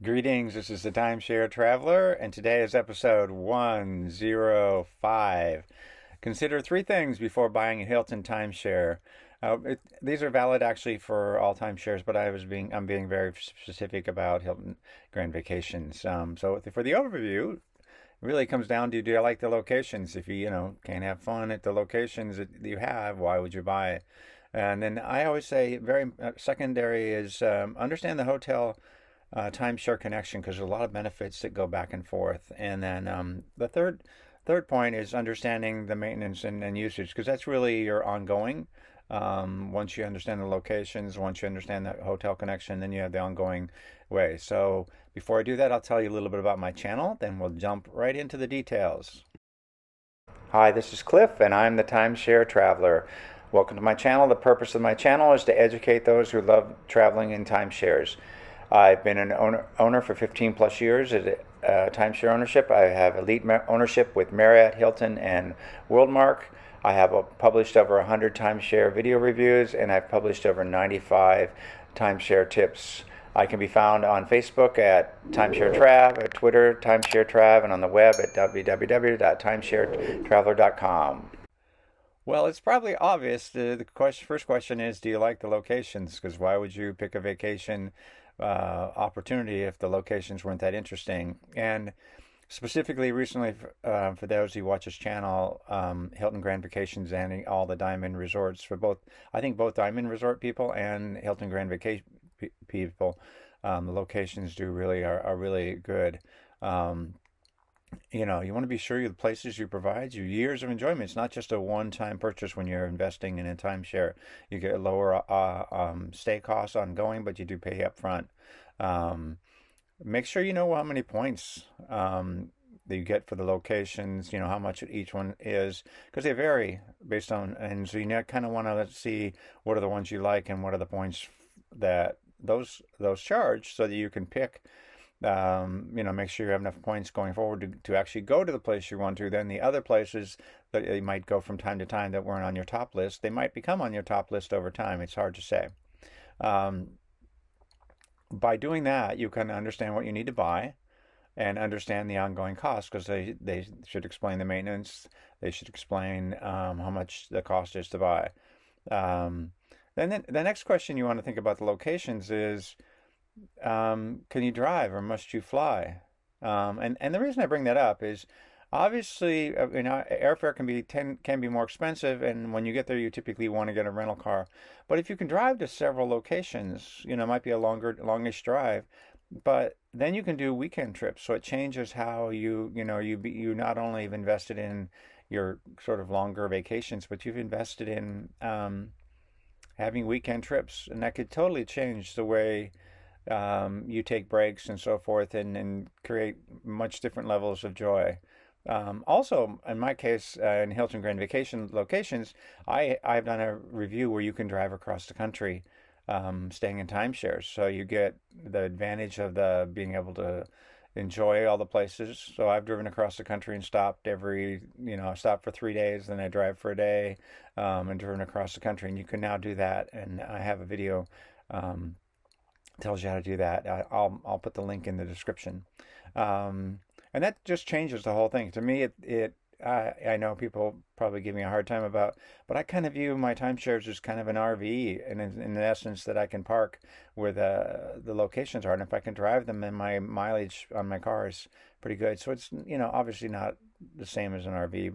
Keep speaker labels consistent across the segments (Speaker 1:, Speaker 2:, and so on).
Speaker 1: Greetings, this is the Timeshare Traveler, and today is episode 105. Consider three things before buying a Hilton Timeshare. These are valid actually for all timeshares, but I'm being very specific about Hilton Grand Vacations. So for the overview, it really comes down to, do I like the locations? If you can't have fun at the locations that you have, why would you buy it? And then I always say very secondary is understand the hotel timeshare connection, because there's a lot of benefits that go back and forth. And then the third point is understanding the maintenance and usage, because that's really your ongoing. Once you understand the locations, once you understand the hotel connection, then you have the ongoing way. So before I do that, I'll tell you a little bit about my channel, then we'll jump right into the details. Hi, this is Cliff, and I'm the Timeshare Traveler. Welcome to my channel. The purpose of my channel is to educate those who love traveling in timeshares. I've been an owner for 15 plus years at timeshare ownership. I have elite ownership with Marriott, Hilton, and WorldMark. I have published over 100 timeshare video reviews, and I've published over 95 timeshare tips. I can be found on Facebook at Timeshare Trav, at Twitter, Timeshare Trav, and on the web at www.timesharetraveler.com. Well, it's probably obvious. The first question is, do you like the locations? Because why would you pick a vacation opportunity if the locations weren't that interesting? And specifically recently, for those who watch this channel, Hilton Grand Vacations and all the Diamond Resorts, I think both Diamond Resort people and Hilton Grand Vacation people, the locations are really good. You want to be sure the places you provide you years of enjoyment. It's not just a one-time purchase when you're investing in a timeshare. You get lower stay costs ongoing, but you do pay up front. Make sure you know how many points that you get for the locations, how much each one is, because they vary based on, and so you kind of want to see what are the ones you like and what are the points that those charge, so that you can pick. Make sure you have enough points going forward to actually go to the place you want to. Then the other places that you might go from time to time that weren't on your top list, they might become on your top list over time. It's hard to say. By doing that, you can understand what you need to buy and understand the ongoing costs, because they should explain the maintenance. They should explain how much the cost is to buy. Then the next question you want to think about the locations is, can you drive or must you fly? And the reason I bring that up is, obviously, airfare can be more expensive, and when you get there, you typically want to get a rental car. But if you can drive to several locations, it might be a longish drive, but then you can do weekend trips. So it changes how you not only have invested in your sort of longer vacations, but you've invested in having weekend trips, and that could totally change the way you take breaks and so forth, and create much different levels of joy. Also, in my case, in Hilton Grand Vacation locations, I've done a review where you can drive across the country, staying in timeshares. So you get the advantage of being able to enjoy all the places. So I've driven across the country and stopped I stopped for 3 days, then I drive for a day, and driven across the country. And you can now do that. And I have a video tells you how to do that. I'll put the link in the description. And that just changes the whole thing. To me, I know people probably give me a hard time but I kind of view my timeshares as kind of an RV, and in the essence that I can park where the locations are, and if I can drive them, then my mileage on my car is pretty good. So it's obviously not the same as an RV.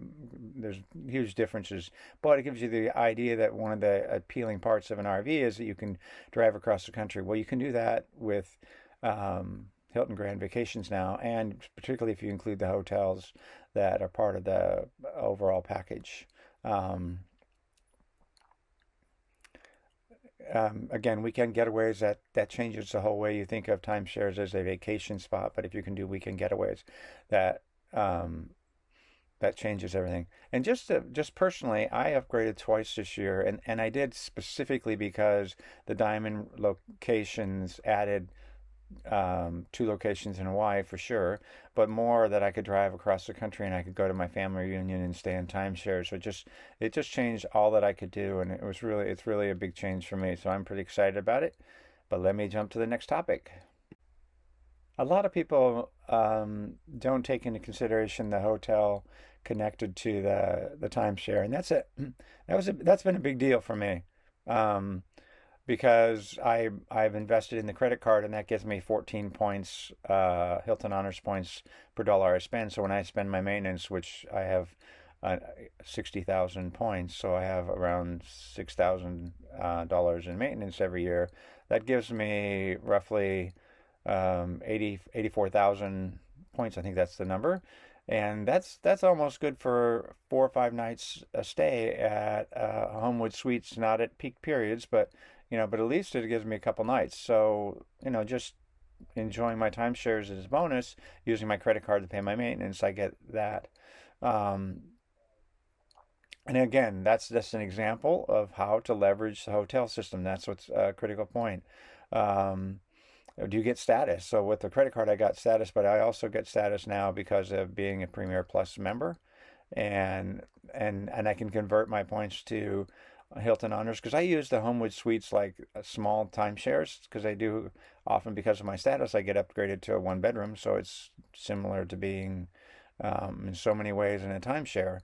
Speaker 1: There's huge differences, but it gives you the idea that one of the appealing parts of an RV is that you can drive across the country. Well, you can do that with Hilton Grand Vacations now, and particularly if you include the hotels that are part of the overall package. Again, weekend getaways, that changes the whole way you think of timeshares as a vacation spot. But if you can do weekend getaways, that changes everything. And just personally, I upgraded twice this year, and I did specifically because the Diamond locations added 2 locations in Hawaii for sure, but more that I could drive across the country and I could go to my family reunion and stay in timeshare. So it just changed all that I could do, and it's really a big change for me. So I'm pretty excited about it. But let me jump to the next topic. A lot of people don't take into consideration the hotel connected to the timeshare, and that's been a big deal for me. Um, because I've invested in the credit card and that gives me 14 points, Hilton Honors points per dollar I spend. So when I spend my maintenance, which I have 60,000 points, so I have around $6,000 dollars in maintenance every year. That gives me roughly 84,000 points. I think that's the number. And that's almost good for 4 or 5 nights a stay at Homewood Suites, not at peak periods, but at least it gives me a couple nights. So, just enjoying my timeshares as a bonus, using my credit card to pay my maintenance, I get that. Um, and again, that's just an example of how to leverage the hotel system. That's what's a critical point. Um, do you get status? So with the credit card, I got status, but I also get status now because of being a Premier Plus member, and and I can convert my points to Hilton Honors because I use the Homewood Suites like small timeshares because I do often because of my status I get upgraded to a one bedroom, so it's similar to being in so many ways in a timeshare.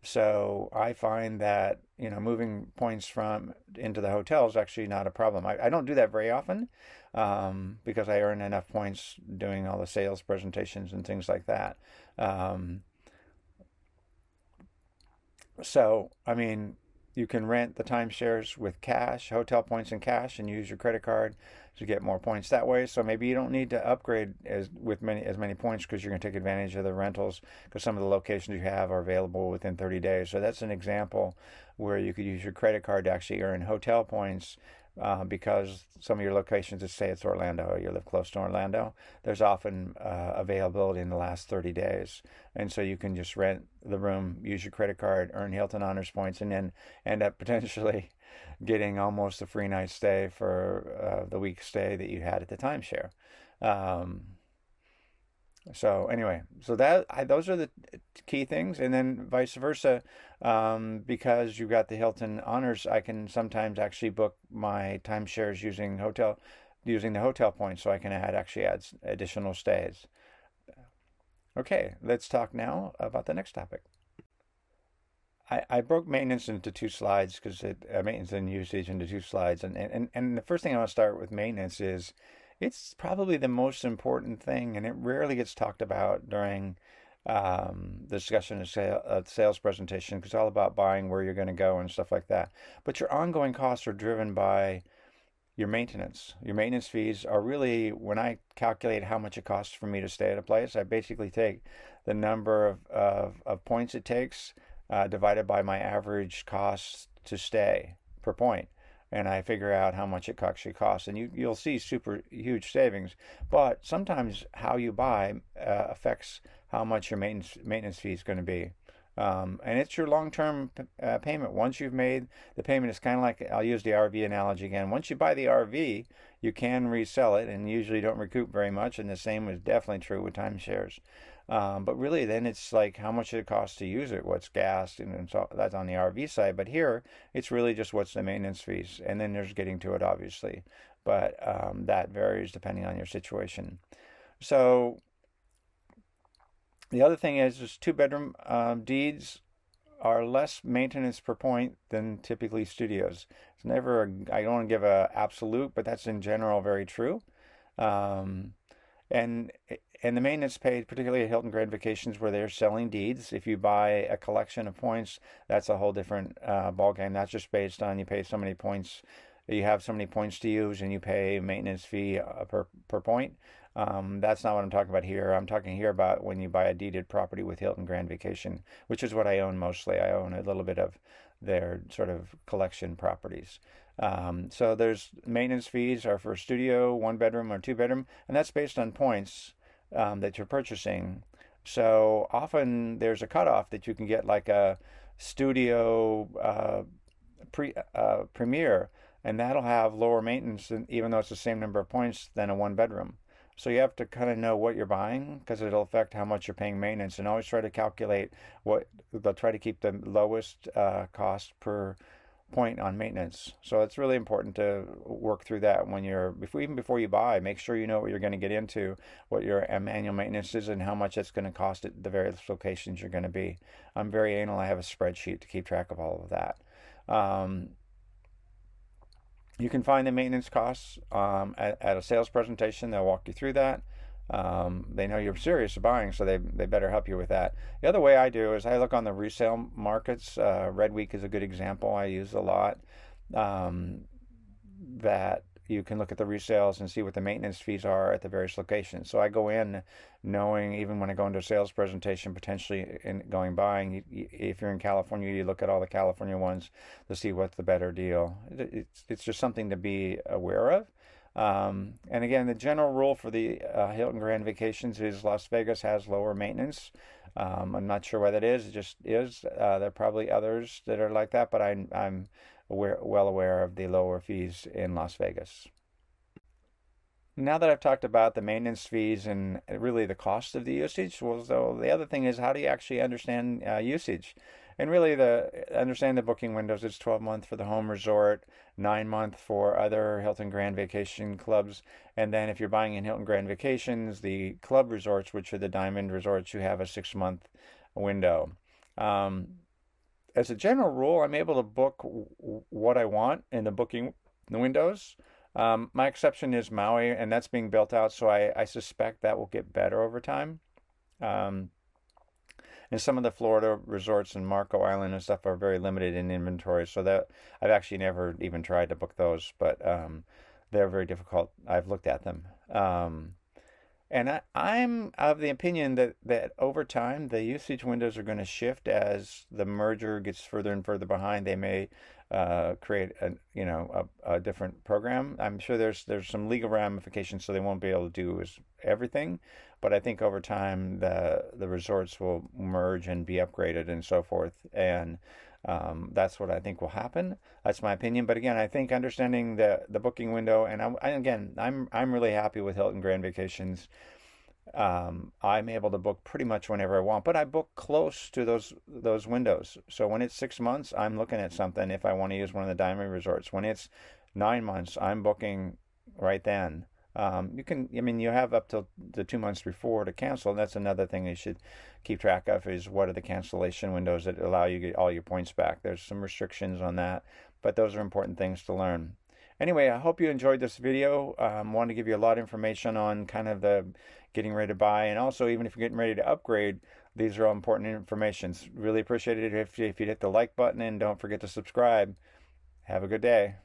Speaker 1: So I find that moving points from into the hotel is actually not a problem. I don't do that very often because I earn enough points doing all the sales presentations and things like that. Um, so I mean, you can rent the timeshares with cash, hotel points in cash, and use your credit card to get more points that way. So maybe you don't need to upgrade as many points because you're going to take advantage of the rentals because some of the locations you have are available within 30 days. So that's an example where you could use your credit card to actually earn hotel points because some of your locations, let's say it's Orlando, you live close to Orlando, there's often availability in the last 30 days. And so you can just rent the room, use your credit card, earn Hilton Honors points, and then end up potentially getting almost a free night stay for the week stay that you had at the timeshare. Um, so anyway, those are the key things, and then vice versa. Because you've got the Hilton Honors, I can sometimes actually book my timeshares using the hotel points, so I can actually add additional stays. Okay, let's talk now about the next topic. I broke maintenance into two slides because maintenance and usage into two slides, and the first thing I want to start with maintenance is it's probably the most important thing, and it rarely gets talked about during the discussion of sales presentation because it's all about buying where you're going to go and stuff like that. But your ongoing costs are driven by your maintenance. Your maintenance fees are really, when I calculate how much it costs for me to stay at a place, I basically take the number of points it takes divided by my average cost to stay per point. And I figure out how much it actually costs. And you'll see super huge savings. But sometimes how you buy affects how much your maintenance fee is going to be. And it's your long-term payment. Once you've made the payment, it's kind of like, I'll use the RV analogy again. Once you buy the RV, you can resell it and usually don't recoup very much. And the same is definitely true with timeshares. But really, then it's like how much it costs to use it, what's gas, and so that's on the RV side. But here, it's really just what's the maintenance fees, and then there's getting to it, obviously. But that varies depending on your situation. So the other thing is two-bedroom deeds are less maintenance per point than typically studios. It's never, I don't want to give a absolute, but that's in general very true. Um, and and the maintenance paid, particularly at Hilton Grand Vacations, where they're selling deeds. If you buy a collection of points, that's a whole different ball game. That's just based on you pay so many points, you have so many points to use, and you pay maintenance fee per point. That's not what I'm talking about here. I'm talking here about when you buy a deeded property with Hilton Grand Vacation, which is what I own mostly. I own a little bit of their sort of collection properties. So there's maintenance fees are for studio, one bedroom or two bedroom, and that's based on points that you're purchasing. So often there's a cutoff that you can get like a studio premier, and that'll have lower maintenance, even though it's the same number of points than a one bedroom. So you have to kind of know what you're buying because it'll affect how much you're paying maintenance, and always try to calculate what they'll try to keep the lowest cost point on maintenance. So it's really important to work through that when even before you buy. Make sure you know what you're going to get into, what your annual maintenance is, and how much it's going to cost at the various locations you're going to be. I'm very anal. I have a spreadsheet to keep track of all of that. You can find the maintenance costs at a sales presentation. They'll walk you through that. They know you're serious about buying, so they better help you with that. The other way I do is I look on the resale markets. Red Week is a good example I use a lot. That you can look at the resales and see what the maintenance fees are at the various locations. So I go in knowing, even when I go into a sales presentation, potentially in going buying, if you're in California, you look at all the California ones to see what's the better deal. It's just something to be aware of. And again, the general rule for the Hilton Grand Vacations is Las Vegas has lower maintenance. I'm not sure why that is. It just is. There are probably others that are like that, but I'm well aware of the lower fees in Las Vegas. Now that I've talked about the maintenance fees and really the cost of the usage, well, so the other thing is, how do you actually understand usage? And really, understand the booking windows. It's 12-month for the home resort, 9-month for other Hilton Grand Vacation clubs, and then if you're buying in Hilton Grand Vacations, the club resorts, which are the diamond resorts, you have a 6-month window. As a general rule, I'm able to book what I want in the windows. My exception is Maui, and that's being built out, so I suspect that will get better over time. And some of the Florida resorts and Marco Island and stuff are very limited in inventory, so that I've actually never even tried to book those, but they're very difficult. I've looked at them. And I'm of the opinion that over time, the usage windows are going to shift as the merger gets further and further behind. They may create a different program. I'm sure there's some legal ramifications, so they won't be able to do everything. But I think over time, the resorts will merge and be upgraded and so forth. And that's what I think will happen. That's my opinion. But again, I think understanding the booking window, and I'm really happy with Hilton Grand Vacations. I'm able to book pretty much whenever I want, but I book close to those windows. So when it's 6 months, I'm looking at something if I want to use one of the diamond resorts. When it's 9 months, I'm booking right then. You have up to the 2 months before to cancel. And that's another thing you should keep track of, is what are the cancellation windows that allow you to get all your points back. There's some restrictions on that, but those are important things to learn. Anyway, I hope you enjoyed this video. Want to give you a lot of information on kind of the getting ready to buy, and also even if you're getting ready to upgrade, these are all important information. Really appreciate it if you'd hit the like button, and don't forget to subscribe. Have a good day.